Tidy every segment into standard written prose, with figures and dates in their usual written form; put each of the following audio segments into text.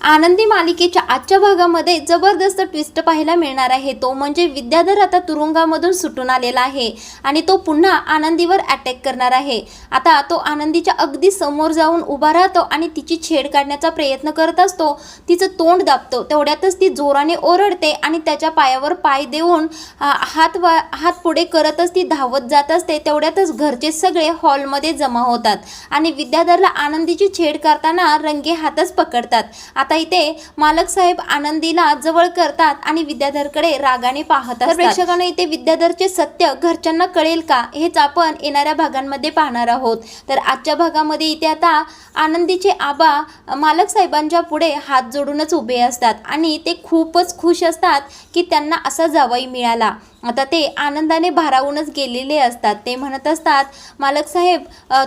आनंदी मालिकेच्या आजच्या भागामध्ये जबरदस्त ट्विस्ट पाहायला मिळणार आहे। तो म्हणजे विद्याधर आता तुरुंगामधून सुटून आलेला आहे आणि तो पुन्हा आनंदीवर अटॅक करणार आहे। आता तो आनंदीच्या अगदी समोर जाऊन उभा राहतो आणि तिची छेड काढण्याचा प्रयत्न करत असतो। तिचं तोंड दाबतो, तेवढ्यातच ती जोराने ओरडते आणि त्याच्या पायावर पाय देऊन हात पुढे करतच ती धावत जात असते। तेवढ्यातच घरचे सगळे हॉलमध्ये जमा होतात आणि विद्याधरला आनंदीची छेड करताना रंगे हातच पकडतात। आता इथे मालक साहेब आनंदीला जवळ करतात आणि विद्याधरकडे रागाने पाहत असतात। प्रेक्षकांना इथे विद्याधरचे सत्य घरच्यांना कळेल का हेच आपण येणाऱ्या भागांमध्ये पाहणार आहोत। तर आजच्या भागामध्ये इथे आता आनंदीचे आबा मालक साहेबांच्या पुढे हात जोडूनच उभे असतात आणि ते खूपच खुश असतात की त्यांना असा जावई मिळाला। आता ते आनंदाने भारावूनच गेलेले असतात। ते म्हणत असतात, मालक साहेब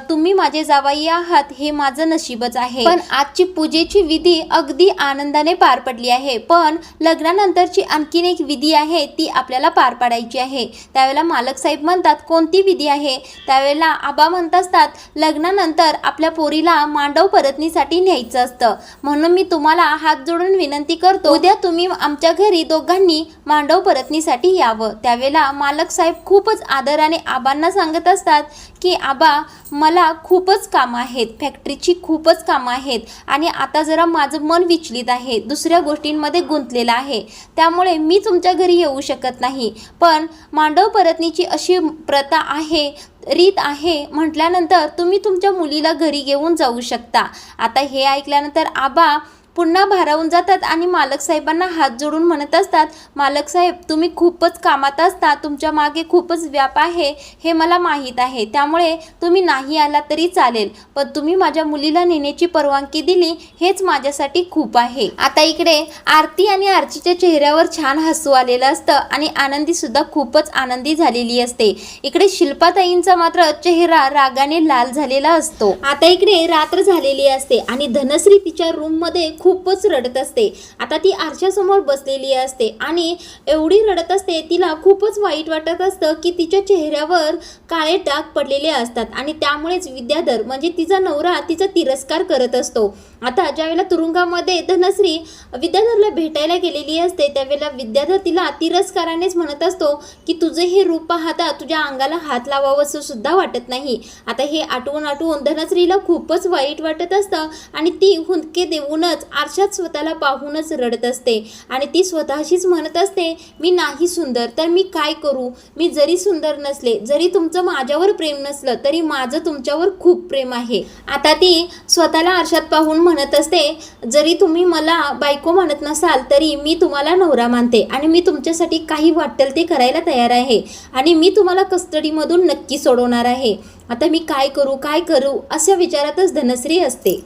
तुम्ही माझे जावई आहात हे माझं नशीबच आहे। पण आजची पूजेची विधी अगदी आनंदाने पार पडली आहे, पण लग्नानंतरची आणखीन एक विधी आहे ती आपल्याला पार पाडायची आहे। त्यावेळेला मालक साहेब म्हणतात, कोणती विधी आहे? त्यावेळेला आबा म्हणत असतात, लग्नानंतर आपल्या पोरीला मांडव परतनीसाठी न्यायचं असतं, म्हणून मी तुम्हाला हात जोडून विनंती करतो, उद्या तुम्ही आमच्या घरी दोघांनी मांडव परतनीसाठी यावं। त्यावेळेला मालक साहेब खूपच आदराने आबांना सांगत असतात की आबा मला खूपच कामं आहेत, फॅक्टरीची खूपच कामं आहेत आणि आता जरा माझं मन विचलित आहे, दुसऱ्या गोष्टींमध्ये गुंतलेलं आहे, त्यामुळे मी तुमच्या घरी येऊ शकत नाही। पण मांडव परतनीची अशी प्रथा आहे, रीत आहे म्हटल्यानंतर तुम्ही तुमच्या मुलीला घरी घेऊन जाऊ शकता। आता हे ऐकल्यानंतर आबा पुन्हा भारावून जातात आणि मालक साहेबांना हात जोडून म्हणत असतात, मालक साहेब तुम्ही खूपच कामात असता, तुमच्या मागे खूपच व्याप आहे हे मला माहीत आहे, त्यामुळे तुम्ही नाही आला तरी चालेल, पण तुम्ही माझ्या मुलीला नेण्याची परवानगी दिली हेच माझ्यासाठी खूप आहे। आता इकडे आरती आणि आरचीच्या चेहऱ्यावर छान हसू आलेलं असतं आणि आनंदी सुद्धा खूपच आनंदी झालेली असते। इकडे शिल्पाताईंचा मात्र चेहरा रागाने लाल झालेला असतो। आता इकडे रात्र झालेली असते आणि धनश्री तिच्या रूम मध्ये खूपच रडत असते। आता ती आरशासमोर बसलेली असते आणि एवढी रडत असते, तिला खूपच वाईट वाटत असतं की तिच्या चेहऱ्यावर काळे डाग पडलेले असतात आणि त्यामुळेच विद्याधर म्हणजे तिचा नवरा तिचा तिरस्कार करत असतो। आता ज्यावेळेला तुरुंगामध्ये धनश्री विद्याधरला भेटायला गेलेली असते, त्यावेळेला विद्याधर तिला तिरस्कारानेच म्हणत असतो की तुझे हे रूप पाहता तुझ्या अंगाला हात लावावंसं सुद्धा वाटत नाही। आता हे आठवून धनश्रीला खूपच वाईट वाटत असतं आणि ती हुंदके देऊनच आरशात स्वतःला पाहूनच रडत असते आणि ती स्वतःशीच म्हणत असते, मी नाही सुंदर तर मी काय करू, मी जरी सुंदर नसले, जरी तुमचं माझ्यावर प्रेम नसलं तरी माझं तुमच्यावर खूप प्रेम आहे। आता ती स्वतःला आरशात पाहून म्हणत असते, जरी तुम्ही मला बायको म्हणत नसाल तरी मी तुम्हाला नवरा मानते आणि मी तुमच्यासाठी काही वाटेल ते करायला तयार आहे आणि मी तुम्हाला कस्टडीमधून नक्की सोडवणार आहे। आता मी काय करू अशा विचारातच धनश्री असते।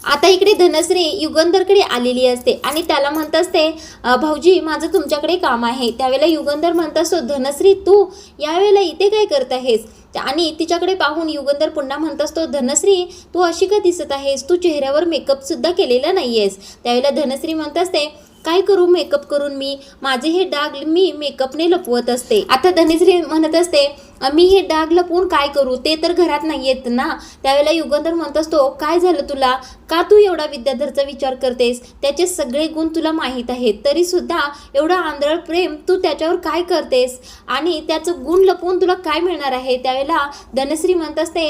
आता इकडे धनश्री युगंधरकडे आलेली असते आणि त्याला म्हणत असते, भाऊजी माझं तुमच्याकडे काम आहे। त्यावेळेला युगंधर म्हणत असतो, धनश्री तू यावेळेला इथे काय करत आहेस? आणि तिच्याकडे पाहून युगंधर पुन्हा म्हणत असतो, धनश्री तू अशी का दिसत आहेस, तू चेहऱ्यावर मेकअप सुद्धा केलेला नाहीयेस। त्यावेळेला धनश्री म्हणत असते, काय करू मेकअप करून, मी माझे हे डाग मी मेकअपने लपवत असते। आता धनश्री म्हणत असते, मी हे डाग लपवून काय करू, ते तर घरात नाही येत ना। त्यावेळेला युगंधर म्हणत असतो, काय झालं तुला, का तू एवढा विद्याधरचा विचार करतेस, त्याचे सगळे गुण तुला माहीत आहेत, तरी सुद्धा एवढा आंधळ प्रेम तू त्याच्यावर काय करतेस आणि त्याचं गुण लपवून तुला काय मिळणार आहे? त्यावेळेला धनश्री म्हणत असते,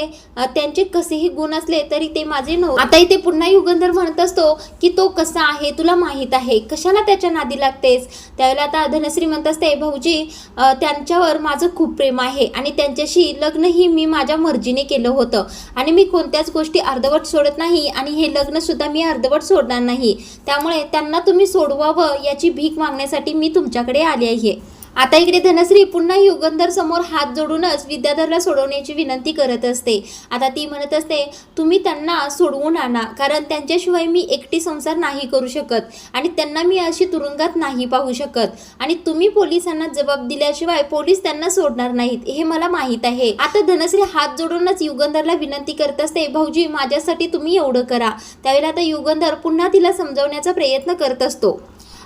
त्यांचे कसेही गुण असले तरी ते माझे नव्हते। आता इथे पुन्हा युगंधर म्हणत असतो की तो कसा आहे तुला माहीत आहे, कशाला त्याच्या नादी लागतेस? त्यावेळेला आता धनश्री म्हणत असते, भाऊजी त्यांच्यावर माझं खूप प्रेम आहे आणि त्यांच्याशी लग्नही मी माझ्या मर्जीने केलं होतं आणि मी कोणत्याच गोष्टी अर्धवट सोडत नाही आणि हे लग्न सुद्धा मी अर्धवट सोडणार नाही, त्यामुळे त्यांना तुम्ही सोडवावं याची भीक मागण्यासाठी मी तुमच्याकडे आली आहे। आता इकडे धनश्री पुन्हा युगंधर समोर हात जोडूनच विद्याधरला सोडवण्याची विनंती करत असते। आता ती म्हणत असते, तुम्ही त्यांना सोडवून आणा, कारण त्यांच्याशिवाय मी एकटी संसार नाही करू शकत आणि त्यांना मी अशी तुरुंगात नाही पाहू शकत आणि तुम्ही पोलिसांना जबाब दिल्याशिवाय पोलीस त्यांना सोडणार नाहीत हे मला माहीत आहे। आता धनश्री हात जोडूनच युगंधरला विनंती करत असते, भाऊजी माझ्यासाठी तुम्ही एवढं करा। त्यावेळेला आता युगंधर पुन्हा तिला समजावण्याचा प्रयत्न करत असतो।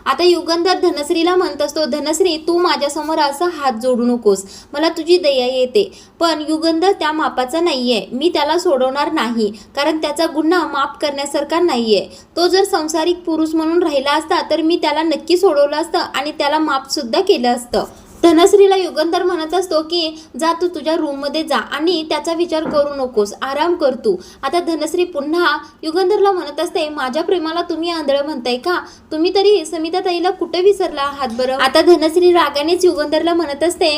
आता युगंधर धनश्रीला म्हणत असतो, धनश्री तू माझ्यासमोर असं हात जोडू नकोस, मला तुझी दया येते. पण युगंधर त्या मापाचा नाहीये, मी त्याला सोडवणार नाही, कारण त्याचा गुन्हा माफ करण्यासारखा नाहीये. तो जर संसारिक पुरुष म्हणून राहिला असता तर मी त्याला नक्की सोडवलं असतं आणि त्याला माफ सुद्धा केलं असतं. धनश्रीला युगंधर म्हणत असतो की जा तू तुझ्या रूममध्ये जा आणि त्याचा विचार करू नकोस, आराम कर तू. आता धनश्री पुन्हा युगंधरला म्हणत असते, माझ्या प्रेमाला तुम्ही आंधळं म्हणताय का? तुम्ही तरी समिता ताईला कुठे विसरला आहात बरं? आता धनश्री रागानेच युगंधरला म्हणत असते,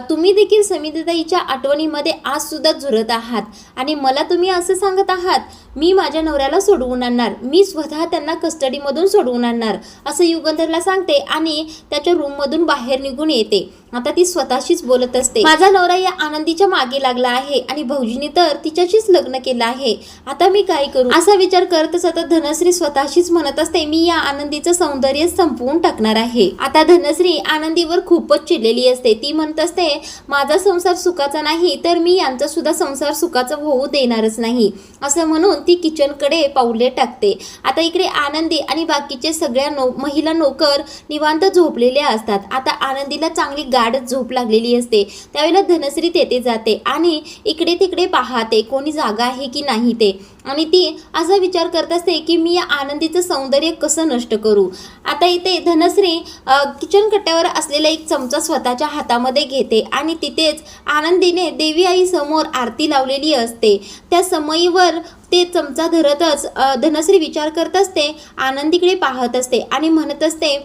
तुम्ही देखील समिता ताईच्या आठवणीमध्ये आज सुद्धा झुरत आहात आणि मला तुम्ही असं सांगत आहात मी माझ्या नवऱ्याला सोडवून आणणार, मी स्वतः त्यांना कस्टडीमधून सोडवून आणणार, असं युगंधरला सांगते आणि त्याच्या रूममधून बाहेर निघून येते. आता ती स्वतःशीच बोलत असते, माझा नवरा या आनंदीच्या मागे लागला आहे आणि भाऊजीने तर तिच्याशीच लग्न केलं आहे, आता मी काय करू असा विचार करतच आता धनश्री स्वतःशीच म्हणत असते, मी या आनंदीचं सौंदर्य संपवून टाकणार आहे. आता धनश्री आनंदीवर खूपच चिडलेली असते. ती म्हणत असते, माझा संसार सुखाचा नाही तर मी यांचा सुद्धा संसार सुखाचा होऊ देणारच नाही, असं म्हणून ती किचनकडे पाऊले टाकते. आता इकडे आनंदी आणि बाकीचे सगळ्या महिला नोकर निवांत झोपलेले असतात. आता आनंदीला चांगली गाढ झोप लागलेली असते. त्यावेळेला धनश्री तेथे जाते आणि इकडे तिकडे पाहते कोणी जागा आहे की नाही ते, आणि ती असा विचार करत असते की मी या आनंदीचं सौंदर्य कसं नष्ट करू. आता इथे धनश्री किचन कट्ट्यावर असलेला एक चमचा स्वतःच्या हातामध्ये घेते आणि तिथेच आनंदीने देवी आई समोर आरती लावलेली असते. त्या समयीवर ते चमचा धरतच धनश्री विचार करत असते, आनंदीकडे पाहत असते आणि म्हणत असते,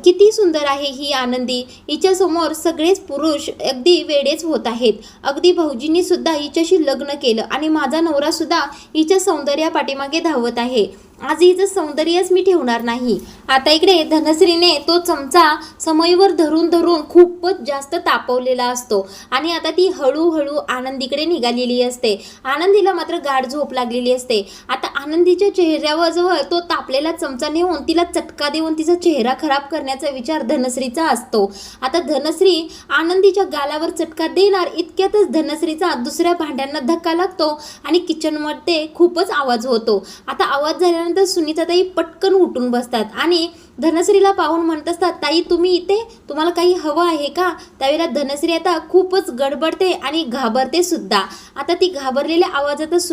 किती सुंदर आहे ही आनंदी, हिच्या समोर सगळेच पुरुष अगदी वेडेच होत आहेत. अगदी भाऊजींनी सुद्धा हिच्याशी लग्न केलं आणि माझा नवरा सुद्धा हिच्या सौंदर्या पाठीमागे धावत आहे. आज हिचं सौंदर्यच मी ठेवणार नाही. आता इकडे धनश्रीने तो चमचा समयीवर धरून धरून खूपच जास्त तापवलेला असतो आणि आता ती हळूहळू आनंदीकडे निघालेली असते. आनंदीला मात्र गाढ झोप लागलेली असते. आता आनंदीच्या चेहऱ्यावर जवळ तो तापलेला चमचा नेऊन तिला चटका देऊन तिचा चेहरा खराब करण्याचा विचार धनश्रीचा असतो. आता धनश्री आनंदीच्या गालावर चटका देणार इतक्यातच धनश्रीचा दुसऱ्या भांड्यांना धक्का लागतो आणि किचनमध्ये खूपच आवाज होतो. आता आवाज झाल्यानंतर सुनीताताई पटकन उठून बसतात आणि धनश्रीला पाहून म्हणत असतात, ताई तुम्ही इथे, तुम्हाला काही हवं आहे का? त्यावेळेला धनश्री आता खूपच गडबडते आणि घाबरते सुद्धा. आता ती घाबरलेल्या आवाजातच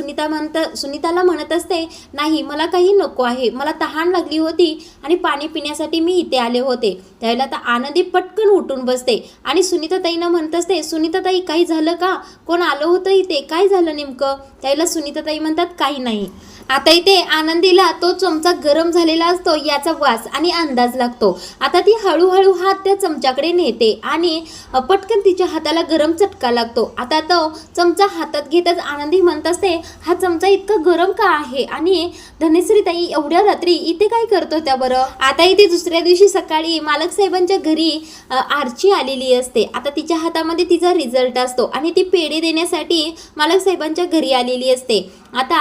सुनीताला म्हणत असते, नाही मला काही नको आहे, मला तहान लागली होती आणि पाणी पिण्यासाठी मी इथे आले होते. त्यावेळेला आता आनंदी पटकन उठून बसते आणि सुनीताताईंना म्हणत असते, सुनीताताई काही झालं का? कोण आलं होतं इथे? काय झालं नेमकं? त्यावेळेला सुनीताताई म्हणतात, काही नाही. आता इथे आनंदीला तो चमचा गरम झालेला असतो याचा वास आणि अंदाज लागतो. आता ती हळूहळू हात त्या चमच्याकडे नेते आणि पटकन तिच्या हाताला गरम चटका लागतो. आता तो चमचा हातात घेतच आनंदी म्हणत असते, हा चमचा इतका गरम का आहे आणि धनश्री ताई एवढ्या रात्री इथे काय करतो त्या बरं? आता इथे दुसऱ्या दिवशी सकाळी मालक साहेबांच्या घरी आरची आलेली असते. आता तिच्या हातामध्ये तिचा रिझल्ट असतो आणि ती पेढे देण्यासाठी मालक साहेबांच्या घरी आलेली असते. आता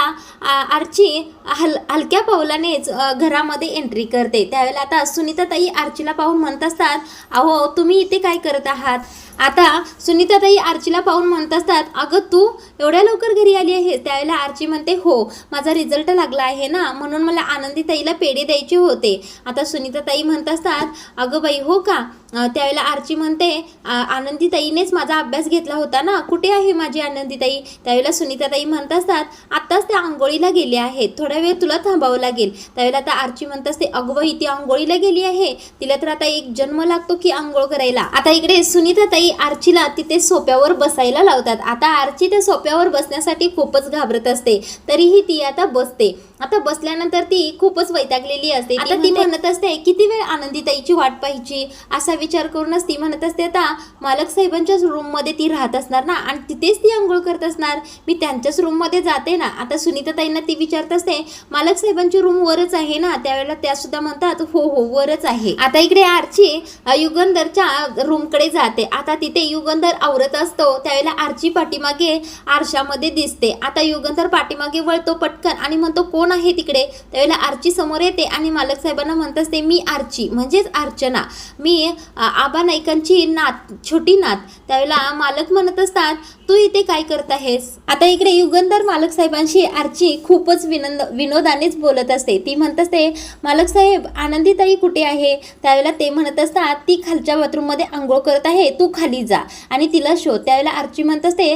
आरची हलक्या पावलानेच घरामध्ये एंट्री करते. त्यावेळेला आता सुनीताताई आरचीला पाहून म्हणत असतात, अहो तुम्ही इथे काय करत आहात? आता सुनीताताई आरचीला पाहून म्हणत असतात, अगं तू एवढ्या लवकर घरी आली आहे? त्यावेळेला आरची म्हणते, हो माझा रिझल्ट लागला आहे ना, म्हणून मला आनंदीताईला पेढे द्यायचे होते. आता सुनीताताई म्हणत असतात, अगं बाई हो का? त्यावेळेला आरची म्हणते, आनंदीताईनेच माझा अभ्यास घेतला होता ना, कुठे आहे माझी आनंदीताई? त्यावेळेला सुनीताताई म्हणत असतात, आत्ताच त्या आंघोळीला गेली आहे, थोडा वेळ तुला थांबावं लागेल. त्यावेळेला आता आरची म्हणत असते, अगं बाई ती आंघोळीला गेली आहे, तिला तर आता एक जन्म लागतो की आंघोळ करायला. आता इकडे सुनीताताई आरचीला तिथे सोप्यावर बसायला लावतात. आता आरची त्या सोप्यावर बसण्यासाठी खूपच घाबरत असते, तरीही ती आता बसते. आता बसल्यानंतर ती खूपच वैतागलेली असते. आता ती म्हणत असते, किती वेळ आनंदीताईची वाट पाहायची असा विचार करूनच ती म्हणत असते, आता मालक साहेबांच्याच रूममध्ये ती राहत असणार ना आणि तिथेच ती आंघोळ करत असणार, मी त्यांच्याच रूममध्ये जाते ना. आता सुनीताताईंना ती विचारत असते, मालक साहेबांची रूम वरच आहे ना? त्यावेळेला त्या सुद्धा म्हणतात, हो हो वरच आहे. आता इकडे आरची युगंधरच्या रूमकडे जाते. आता तिथे युगंधर आवरत असतो त्यावेळेला आरची पाठीमागे आरशामध्ये दिसते. आता युगंधर पाठीमागे वळतो पटकन आणि म्हणतो कोण आहे तिकडे. त्यावेळेला आरची समोर येते आणि मालक साहेबांना म्हणत असते मी आरची म्हणजेच अर्चना, मी आबा नाईकांची नात, छोटी नात. त्यावेळेला मालक म्हणत असतात तू इथे काय करत आहेस. आता इकडे युगंधर मालक साहेबांशी आरची खूपच विनोदानेच बोलत असते. ती म्हणत असते मालक साहेब आनंदीताई कुठे आहे. त्यावेळेला ते म्हणत असतात ती खालच्या बाथरूममध्ये आंघोळ करत आहे, तू खाली जा आणि तिला शोध. त्यावेळेला आरची म्हणत असते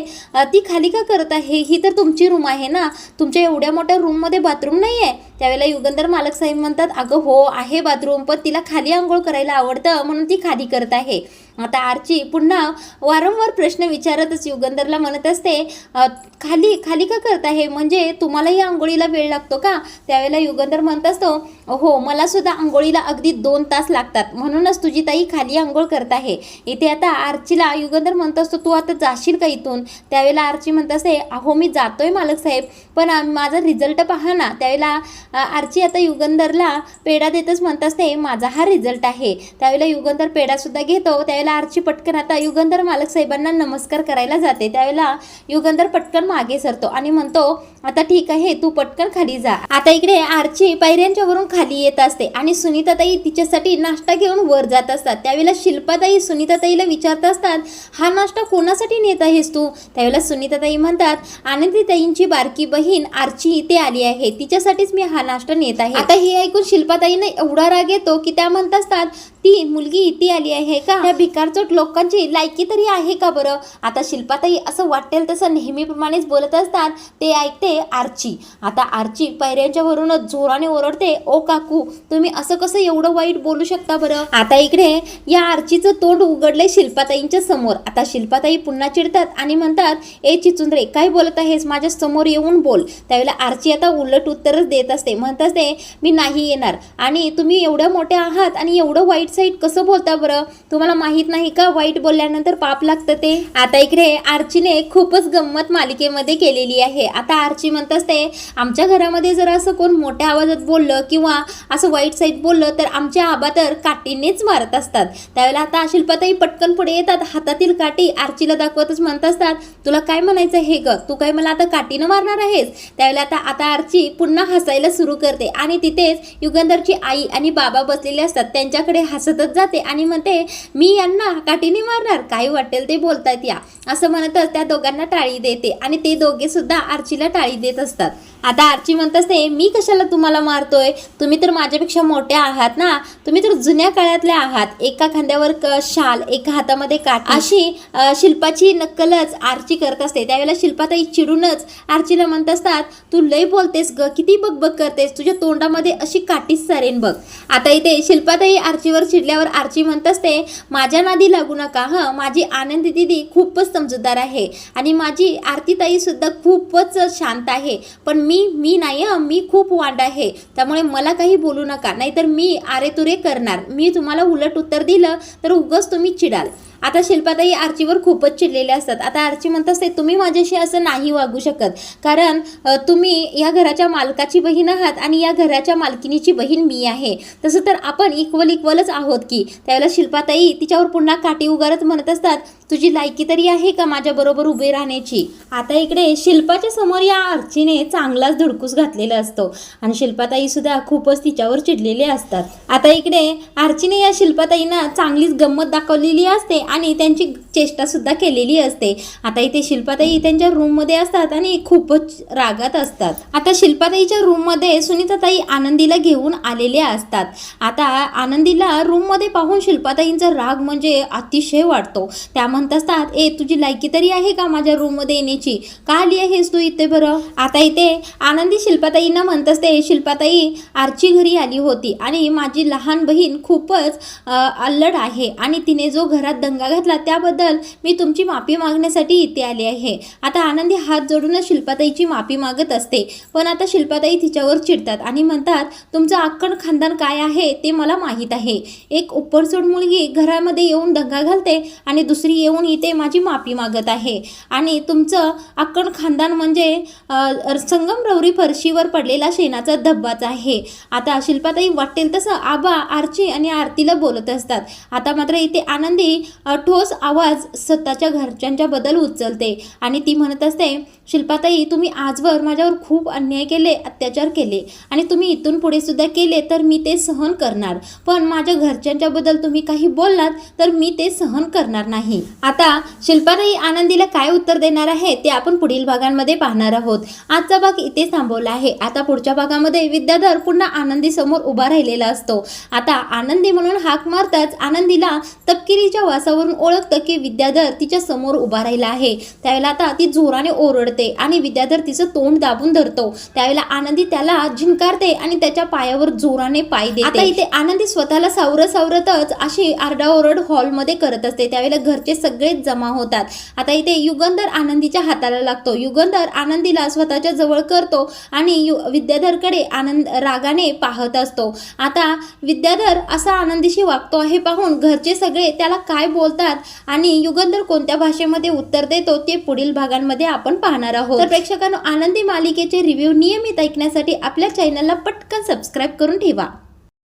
ती खाली का करत आहे, ही तर तुमची रूम आहे ना, तुमच्या एवढ्या मोठ्या रूममध्ये बाथरूम नाही आहे. त्यावेळेला युगंधर मालक साहेब म्हणतात अगं हो आहे बाथरूम, पण तिला खाली आंघोळ करायला आवडतं म्हणून ती खाली करत आहे. आता आरची पुन्हा वारंवार प्रश्न विचारतच युगंधरला म्हणत असते खाली खाली का करत आहे, म्हणजे तुम्हालाही आंघोळीला वेळ लागतो का. त्यावेळेला युगंधर म्हणत असतो हो मला सुद्धा आंघोळीला अगदी 2 तास लागतात, म्हणूनच तुझी ताई खाली आंघोळ करत आहे. इथे आता आरचीला युगंधर म्हणत असतो तू आता जाशील का इथून. त्यावेळेला आरची म्हणत असते अहो मी जातोय मालक साहेब, पण माझा रिझल्ट पहा ना. त्यावेळेला आरची आता युगंधरला पेढा देतच म्हणत असते माझा हा रिझल्ट आहे. त्यावेळेला युगंधर पेढा सुद्धा घेतो. त्यावेळेला आरची पटकन आता युगंधर मालक साहेबांना नमस्कार करायला जाते. त्यावेळेला युगंधर पटकन मागे सरतो आणि म्हणतो आता ठीक आहे तू पटकन खाली जा. आता इकडे आरची पायऱ्यांच्या वरून खाली येत असते आणि सुनीताताई तिच्यासाठी नाश्ता घेऊन वर जात असतात. त्यावेळेला शिल्पाताई सुनीताताईला विचारत असतात हा नाश्ता कोणासाठी नेत आहेस तू. त्यावेळेला सुनीताताई म्हणतात आनंदीताईंची बारकी बहीण आरची इथे आली आहे, तिच्यासाठीच मी हा नाश्ता नेत आहे. आता हे ऐकून शिल्पाताईने एवढा राग येतो की त्या म्हणत असतात ती मुलगी इथे आली आहे का, त्या भिकारचोट लोकांची लायकी तरी आहे का बरं. आता शिल्पाताई असं वाटेल तसं नेहमीप्रमाणेच बोलत असतात. ते ऐकते आरची. आता आरची पायऱ्यांच्या वरूनच जोराने ओरडते ओ काकू तुम्ही असं कसं एवढं वाईट बोलू शकता बरं. आता इकडे या आरचीचं तोंड उघडले शिल्पाताईंच्या समोर. आता शिल्पाताई पुन्हा चिडतात आणि म्हणतात ए चिचुंद्रे काय बोलत आहेस, माझ्या समोर येऊन बोल. त्यावेळेला आरची आता उलट उत्तरच देत असते, म्हणत असते मी नाही येणार आणि तुम्ही एवढ्या मोठ्या आहात आणि एवढं वाईट साईड कसं बोलता बरं, तुम्हाला माहित नाही का वाईट बोलल्यानंतर पाप लागतं ते. आता इकडे आरचीने खूपच गंमत मालिकेमध्ये केलेली आहे. आता आरची म्हणत असते आमच्या घरामध्ये जर असं कोण मोठ्या आवाजात बोललं किंवा असं वाईट साईड बोललं तर आमचे आबा तर काठीनेच मारत असतात. त्यावेळेला आता शिल्पाताई पटकन पुढे येतात, हातातील काठी आरचीला दाखवतच म्हणत असतात तुला काय म्हणायचं हे ग, तू काय मला आता काठीनं मारणार आहेस. त्यावेळेला आता आरची पुन्हा हसायला सुरू करते आणि तिथेच युगंधरची आई आणि बाबा बसलेले असतात त्यांच्याकडे हसतच जाते आणि म्हणते मी यांना काठीने मारणार, काय वाटेल ते बोलतायत या, असं म्हणतच त्या दोघांना टाळी देते आणि ते दोघे सुद्धा आरचीला टाळी देत असतात. आता आरची म्हणत असते मी कशाला तुम्हाला मारतोय, तुम्ही तर माझ्यापेक्षा मोठ्या आहात ना, तुम्ही तर जुन्या काळातल्या आहात. एका खांद्यावर शाल एका हातामध्ये काठी अशी शिल्पाची नक्कलच आरची करत असते. त्यावेळेला शिल्पाताई चिडूनच आरचीला म्हणत असतात तू लय बोलतेस ग, किती बकबक करतेस, तुझ्या तोंडामध्ये अशी काठीच सारेन बघ. आता इथे शिल्पाताई आरचीवर चिडल्यावर आरची म्हणत असते माझ्या नादी लागू नका हं, माझी आनंदी दिदी खूपच समजूतदार आहे आणि माझी आरतीताई सुद्धा खूपच शांत आहे, पण मी नाही मी खूप वांड आहे, त्यामुळे मला काही बोलू नका, नाहीतर मी आरेतुरे करणार. मी तुम्हाला उलट उत्तर दिलं तर उगाच तुम्ही चिडाल. आता शिल्पाताई आरचीवर खूपच चिडलेले असतात. आता आरची म्हणत असते तुम्ही माझ्याशी असं नाही वागू शकत, कारण तुम्ही या घराच्या मालकाची बहीण आहात आणि या घराच्या मालकिनीची बहीण मी आहे, तसं तर आपण इक्वलच आहोत की. त्यावेळेला शिल्पाताई तिच्यावर पुन्हा काठी उगारत म्हणत असतात तुझी लायकी तरी आहे का माझ्या बरोबर उभे राहण्याची. आता इकडे शिल्पाच्या समोर या आरचीने चांगलाच धडकूस घातलेला असतो आणि शिल्पाताई सुद्धा खूपच तिच्यावर चिडलेले असतात. आता इकडे आरचीने या शिल्पाताईंना चांगलीच गंमत दाखवलेली असते आणि त्यांची चेष्टा सुद्धा केलेली असते. आता इथे शिल्पाताई त्यांच्या रूममध्ये असतात आणि खूपच रागात असतात. आता शिल्पाताईच्या रूममध्ये सुनीताताई आनंदीला घेऊन आलेल्या असतात. आता आनंदीला रूममध्ये पाहून शिल्पाताईंचा राग म्हणजे अतिशय वाटतो. त्या म्हणत असतात ए तुझी लायकी तरी आहे का माझ्या रूममध्ये येण्याची, का आली आहेस तू इथे बरं. आता इथे आनंदी शिल्पाताईंना म्हणत असते शिल्पाताई आरची घरी आली होती आणि माझी लहान बहीण खूपच अल्लड आहे आणि तिने जो घरात दंगा घातला त्याबद्दल मी तुमची माफी मागण्यासाठी इथे आले आहे. आता आनंदी हात जोडूनच शिल्पाताईची माफी मागत असते, पण आता शिल्पाताई तिच्यावर चिडतात आणि म्हणतात तुमचं अक्कड खानदान काय आहे ते मला माहीत आहे. एक उपरचोड मुलगी घरामध्ये येऊन दंगा घालते आणि दुसरी येऊन इथे माझी माफी मागत आहे आणि तुमचं अक्कड खानदान म्हणजे संगमरवरी फरशीवर पडलेला शेणाचा धब्बाच आहे. आता शिल्पाताई वाटेल तसं आबा, आर्ची आणि आरतीला बोलत असतात. आता मात्र इथे आनंदी ठोस आवाज स्वतःच्या घरच्यांच्या बद्दल उचलते आणि ती म्हणत असते, शिल्पाताई तुम्ही आजवर माझ्यावर खूप अन्याय केले, अत्याचार केले आणि तुम्ही इथून पुढे सुद्धा केले तर मी ते सहन करणार, पण माझ्या घरच्यांच्या बद्दल तुम्ही काही बोललात तर मी ते सहन करणार नाही. आता शिल्पाताई आनंदीला काय उत्तर देणार आहे ते आपण पुढील भागांमध्ये पाहणार आहोत. आजचा भाग इथे थांबवला आहे. आता पुढच्या भागामध्ये विद्याधर पुन्हा आनंदी समोर उभा राहिलेला असतो. आता आनंदी म्हणून हाक मारताच आनंदीला तपकिरीच्या वासावरून ओळखतं की विद्याधर तिच्या समोर उभा राहिला आहे. त्यावेळेला आता ती जोराने ओरडते आणि विद्याधर तिचं तोंड दाबून धरतो. त्यावेळेला आनंदी त्याला झिंकारते आणि त्याच्या पायावर जोराने पाय देते. आता इथे आनंदी स्वतःला सावरतच अशी आरडाओरड हॉलमध्ये करत असते. त्यावेळेला घरचे सगळेच जमा होतात. आता इथे युगंधर आनंदीच्या हाताला लागतो. युगंधर आनंदीला स्वतःच्या जवळ करतो आणि विद्याधरकडे रागाने पाहत असतो. आता विद्याधर असा आनंदीशी वागतो आहे पाहून घरचे सगळे त्याला काय बोलतात आणि युगंधर कोणत्या भाषेमध्ये उत्तर देतो ते पुढील भागांमध्ये आपण पाहणार आहोत. तर प्रेक्षकांनो, आनंदी मालिकेचे रिव्ह्यू नियमित ऐकण्यासाठी आपल्या चॅनलला पटकन सबस्क्राईब करून ठेवा.